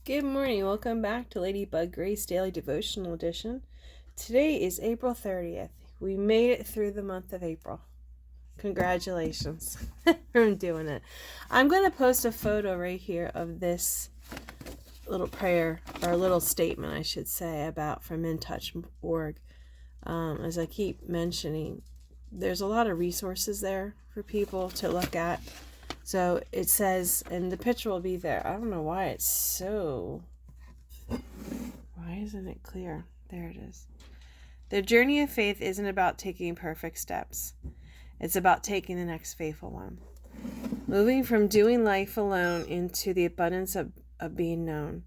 Good morning. Welcome back to Ladybug Grace Daily Devotional Edition. Today is April 30th. We made it through the month of April. Congratulations for doing it. I'm going to post a photo right here of this little prayer, or little statement, I should say, about from InTouch.org. As I keep mentioning, there's a lot of resources there for people to look at. So it says, and the picture will be there. I don't know why it's so... Why isn't it clear? There it is. The journey of faith isn't about taking perfect steps. It's about taking the next faithful one. Moving from doing life alone into the abundance of being known.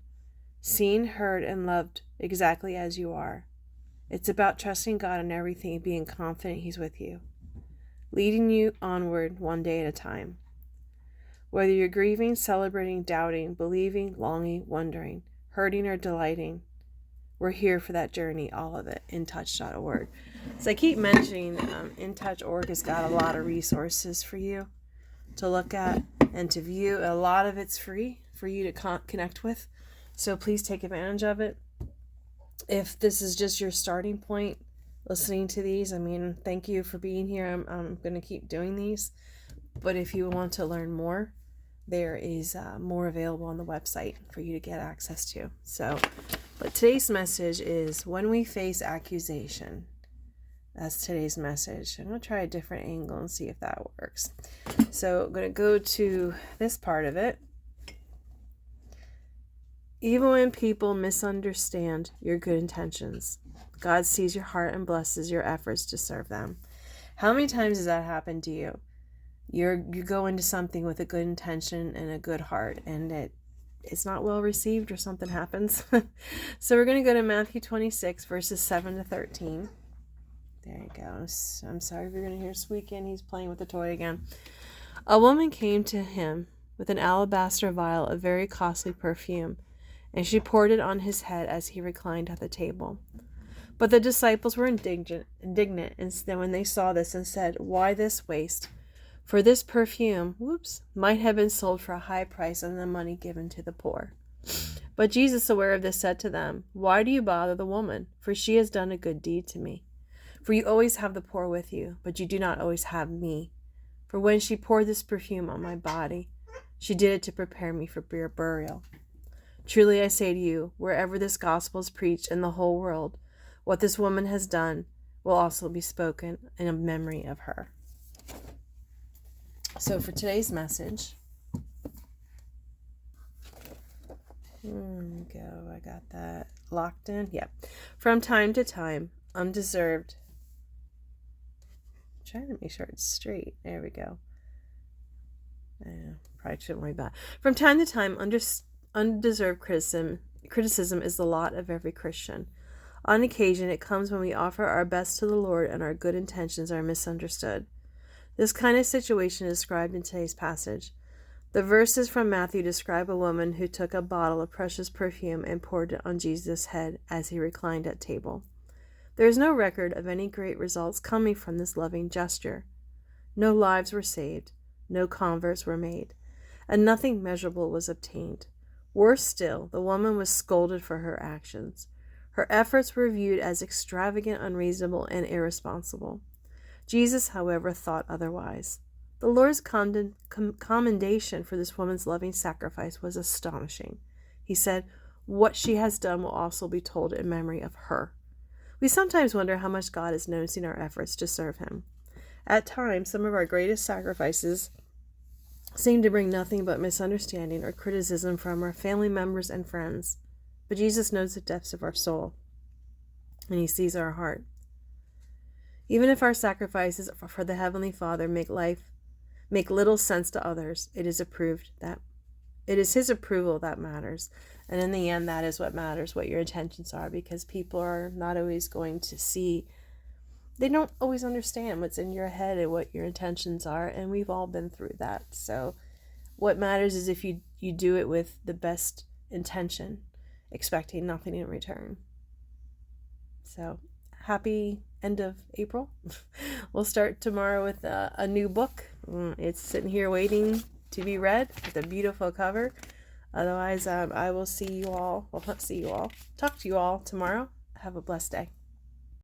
Seen, heard, and loved exactly as you are. It's about trusting God in everything and being confident He's with you. Leading you onward one day at a time. Whether you're grieving, celebrating, doubting, believing, longing, wondering, hurting, or delighting, we're here for that journey, all of it, InTouch.org. So I keep mentioning InTouch.org has got a lot of resources for you to look at and to view. A lot of it's free for you to connect with, so please take advantage of it. If this is just your starting point, listening to these, thank you for being here. I'm going to keep doing these, but if you want to learn more, there is more available on the website for you to get access to. But today's message is when we face accusation. That's today's message. I'm going to try a different angle and see if that works. So I'm going to go to this part of it. Even when people misunderstand your good intentions, God sees your heart and blesses your efforts to serve them. How many times has that happened to you? You go into something with a good intention and a good heart, and it's not well received or something happens. So we're going to go to Matthew 26, verses 7 to 13. There you go. I'm sorry if you're going to hear squeaking. He's playing with the toy again. A woman came to him with an alabaster vial of very costly perfume, and she poured it on his head as he reclined at the table. But the disciples were indignant, and then when they saw this, and said, "Why this waste? For this perfume, might have been sold for a high price and the money given to the poor." But Jesus, aware of this, said to them, "Why do you bother the woman? For she has done a good deed to me. For you always have the poor with you, but you do not always have me. For when she poured this perfume on my body, she did it to prepare me for burial. Truly I say to you, wherever this gospel is preached in the whole world, what this woman has done will also be spoken in memory of her." So for today's message, I got that locked in. Yep. From time to time, undeserved. I'm trying to make sure it's straight. There we go. Probably shouldn't worry about it. From time to time, undeserved criticism is the lot of every Christian. On occasion, it comes when we offer our best to the Lord and our good intentions are misunderstood. This kind of situation is described in today's passage. The verses from Matthew describe a woman who took a bottle of precious perfume and poured it on Jesus' head as he reclined at table. There is no record of any great results coming from this loving gesture. No lives were saved, no converts were made, and nothing measurable was obtained. Worse still, the woman was scolded for her actions. Her efforts were viewed as extravagant, unreasonable, and irresponsible. Jesus, however, thought otherwise. The Lord's commendation for this woman's loving sacrifice was astonishing. He said, "What she has done will also be told in memory of her." We sometimes wonder how much God is noticing our efforts to serve Him. At times, some of our greatest sacrifices seem to bring nothing but misunderstanding or criticism from our family members and friends. But Jesus knows the depths of our soul, and He sees our heart. Even if our sacrifices for the Heavenly Father make little sense to others, it is His approval that matters. And in the end, that is what matters, what your intentions are, because people are not always going to see. They don't always understand what's in your head and what your intentions are, and we've all been through that. So what matters is if you do it with the best intention, expecting nothing in return. So happy end of April. We'll start tomorrow with a new book. It's sitting here waiting to be read with a beautiful cover. Otherwise, I will see you all, well, not see you all, talk to you all tomorrow. Have a blessed day.